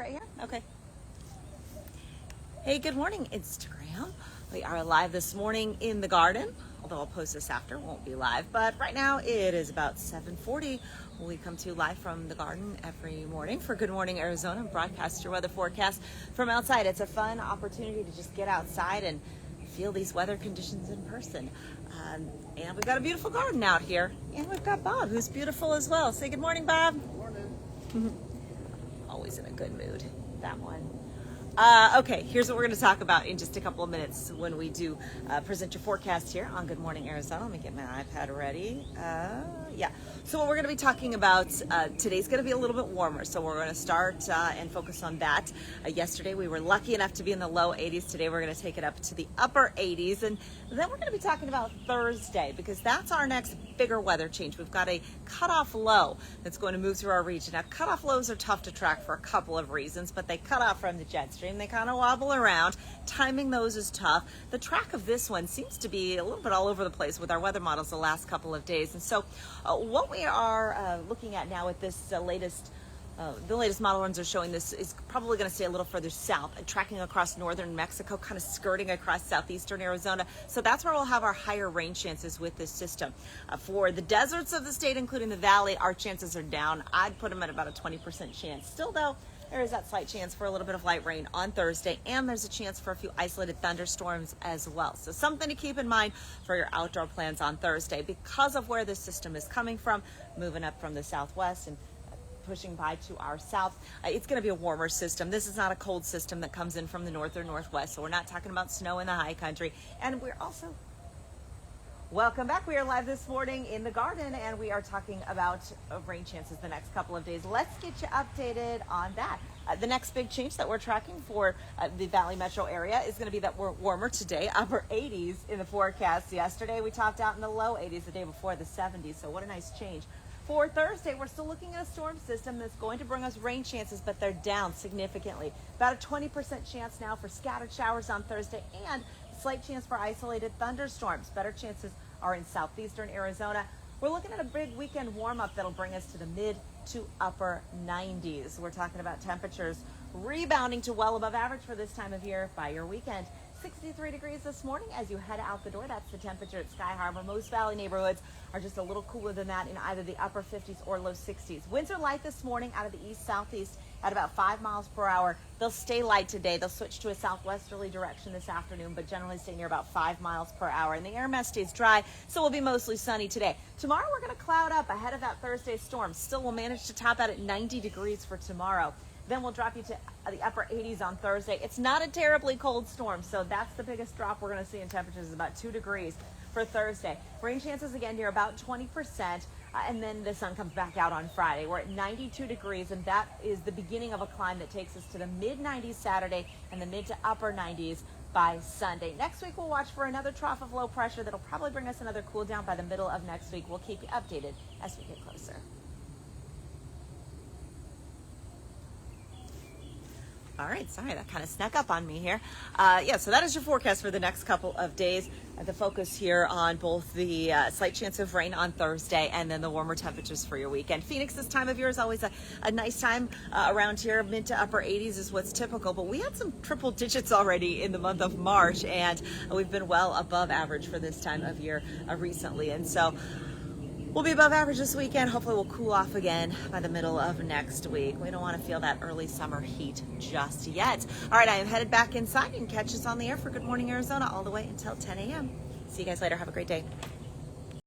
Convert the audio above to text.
right here? Okay. Hey, good morning, Instagram. We are live this morning in the garden, although I'll post this after, won't be live. But right now it is about 7:40. We come to you live from the garden every morning for Good Morning Arizona and broadcast your weather forecast from outside. It's a fun opportunity to just get outside and feel these weather conditions in person. And we've got a beautiful garden out here. And we've got Bob, who's beautiful as well. Say good morning, Bob. Good morning. Always in a good mood, that one. Okay, here's what we're going to talk about in just a couple of minutes when we do present your forecast here on Good Morning Arizona. Let me get my iPad ready. So what we're going to be talking about, today's going to be a little bit warmer, so we're going to start and focus on that. Yesterday we were lucky enough to be in the low 80s. Today we're going to take it up to the upper 80s, and then we're going to be talking about Thursday because that's our next bigger weather change. We've got a cutoff low that's going to move through our region. Now, cutoff lows are tough to track for a couple of reasons, but they cut off from the jet stream. They kind of wobble around. Timing those is tough. The track of this one seems to be a little bit all over the place with our weather models the last couple of days. And so what we are looking at now with this the latest model runs are showing this is probably going to stay a little further south, tracking across northern Mexico, kind of skirting across southeastern Arizona. So that's where we'll have our higher rain chances with this system. For the deserts of the state, including the valley, our chances are down. I'd put them at about a 20% chance. Still, though, there is that slight chance for a little bit of light rain on Thursday, and there's a chance for a few isolated thunderstorms as well. So something to keep in mind for your outdoor plans on Thursday because of where this system is coming from, moving up from the southwest and pushing by to our south. It's going to be a warmer system. This is not a cold system that comes in from the north or northwest, so we're not talking about snow in the high country. And we're also welcome back. We are live this morning in the garden, and we are talking about rain chances the next couple of days. Let's get you updated on that. The next big change that we're tracking for the Valley Metro area is going to be that we're warmer today, upper 80s in the forecast. Yesterday, we topped out in the low 80s, the day before the 70s, so what a nice change. For Thursday, we're still looking at a storm system that's going to bring us rain chances, but they're down significantly. About a 20% chance now for scattered showers on Thursday and slight chance for isolated thunderstorms. Better chances are in southeastern Arizona. We're looking at a big weekend warm-up that'll bring us to the mid to upper 90s. We're talking about temperatures rebounding to well above average for this time of year by your weekend. 63 degrees this morning as you head out the door. That's the temperature at Sky Harbor. Most valley neighborhoods are just a little cooler than that in either the upper 50s or low 60s. Winds are light this morning out of the east-southeast at about 5 miles per hour. They'll stay light today. They'll switch to a southwesterly direction this afternoon, but generally stay near about 5 miles per hour. And the air mass stays dry, so we'll be mostly sunny today. Tomorrow we're going to cloud up ahead of that Thursday storm. Still, we'll manage to top out at 90 degrees for tomorrow. Then we'll drop you to the upper 80s on Thursday. It's not a terribly cold storm, so that's the biggest drop we're going to see in temperatures is about 2 degrees for Thursday. Rain chances again here about 20%, and then the sun comes back out on Friday. We're at 92 degrees, and that is the beginning of a climb that takes us to the mid-90s Saturday and the mid to upper 90s by Sunday. Next week, we'll watch for another trough of low pressure that'll probably bring us another cool down by the middle of next week. We'll keep you updated as we get closer. All right, sorry, that kind of snuck up on me here. So that is your forecast for the next couple of days. The focus here on both the slight chance of rain on Thursday and then the warmer temperatures for your weekend. Phoenix this time of year is always a nice time around here. Mid to upper 80s is what's typical, but we had some triple digits already in the month of March, and we've been well above average for this time of year recently. And so we'll be above average this weekend. Hopefully we'll cool off again by the middle of next week. We don't want to feel that early summer heat just yet. All right, I am headed back inside. You can catch us on the air for Good Morning Arizona all the way until 10 a.m. See you guys later. Have a great day.